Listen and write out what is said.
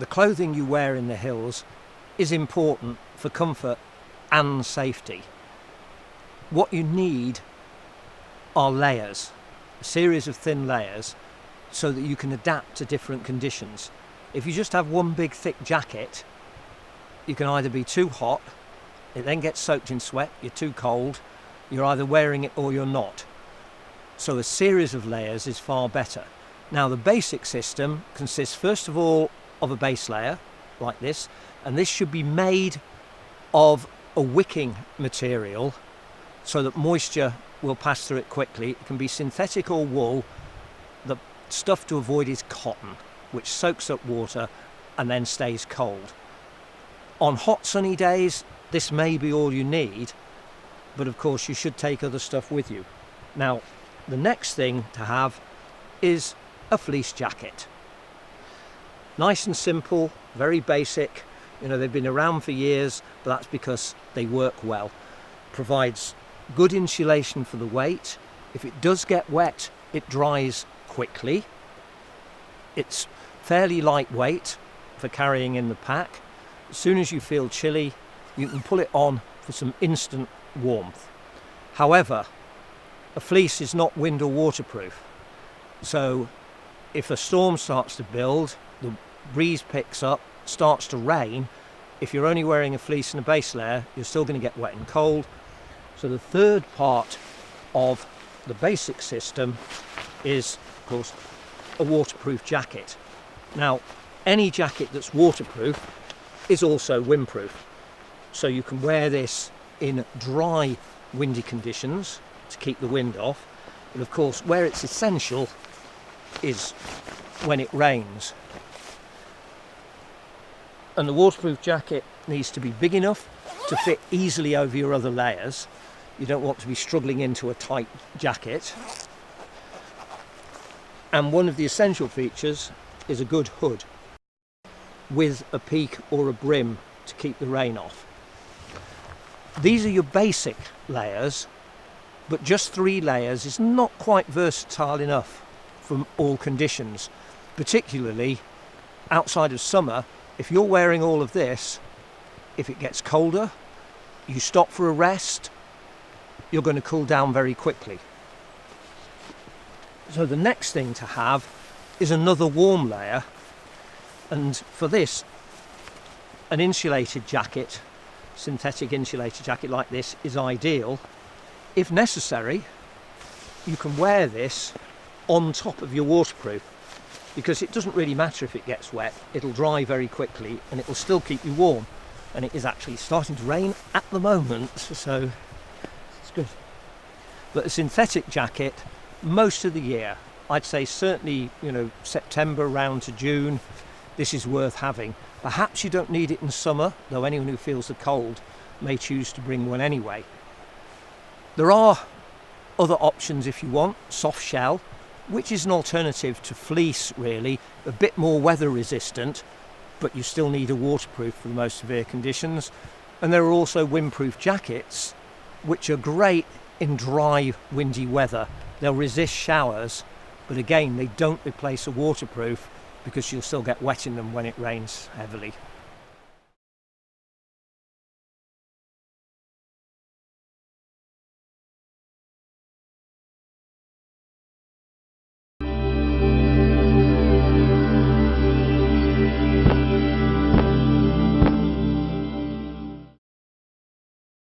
the clothing you wear in the hills is important for comfort and safety. What you need are layers, a series of thin layers, so that you can adapt to different conditions. If you just have one big thick jacket, you can either be too hot, it then gets soaked in sweat, you're too cold, you're either wearing it or you're not. So a series of layers is far better. Now the basic system consists first of all of a base layer like this, and this should be made of a wicking material so that moisture will pass through it quickly. It can be synthetic or wool. The stuff to avoid is cotton, which soaks up water and then stays cold. On hot sunny days, this may be all you need, but of course you should take other stuff with you. Now, the next thing to have is a fleece jacket. Nice and simple, very basic. You know, they've been around for years, but that's because they work well. Provides good insulation for the weight. If it does get wet, it dries quickly. It's fairly lightweight for carrying in the pack. As soon as you feel chilly, you can pull it on for some instant warmth. However, a fleece is not wind or waterproof. So if a storm starts to build, the breeze picks up, starts to rain, if you're only wearing a fleece and a base layer, you're still going to get wet and cold. So the third part of the basic system is, of course, a waterproof jacket. Now, any jacket that's waterproof is also windproof. So you can wear this in dry, windy conditions to keep the wind off. But of course, where it's essential is when it rains. And the waterproof jacket needs to be big enough to fit easily over your other layers. You don't want to be struggling into a tight jacket. And one of the essential features is a good hood with a peak or a brim to keep the rain off. These are your basic layers, but just 3 layers is not quite versatile enough for all conditions, particularly outside of summer. If you're wearing all of this, if it gets colder, you stop for a rest, you're going to cool down very quickly. So the next thing to have is another warm layer, and for this, an insulated jacket, synthetic insulated jacket like this is ideal. If necessary, you can wear this on top of your waterproof, because it doesn't really matter if it gets wet, it'll dry very quickly and it will still keep you warm. And it is actually starting to rain at the moment, so it's good. But a synthetic jacket, most of the year, I'd say certainly, you know, September round to June, this is worth having. Perhaps you don't need it in summer, though anyone who feels the cold may choose to bring one anyway. There are other options if you want. Soft shell, which is an alternative to fleece really, a bit more weather resistant, but you still need a waterproof for the most severe conditions. And there are also windproof jackets, which are great in dry, windy weather. They'll resist showers, but again, they don't replace a waterproof because you'll still get wet in them when it rains heavily.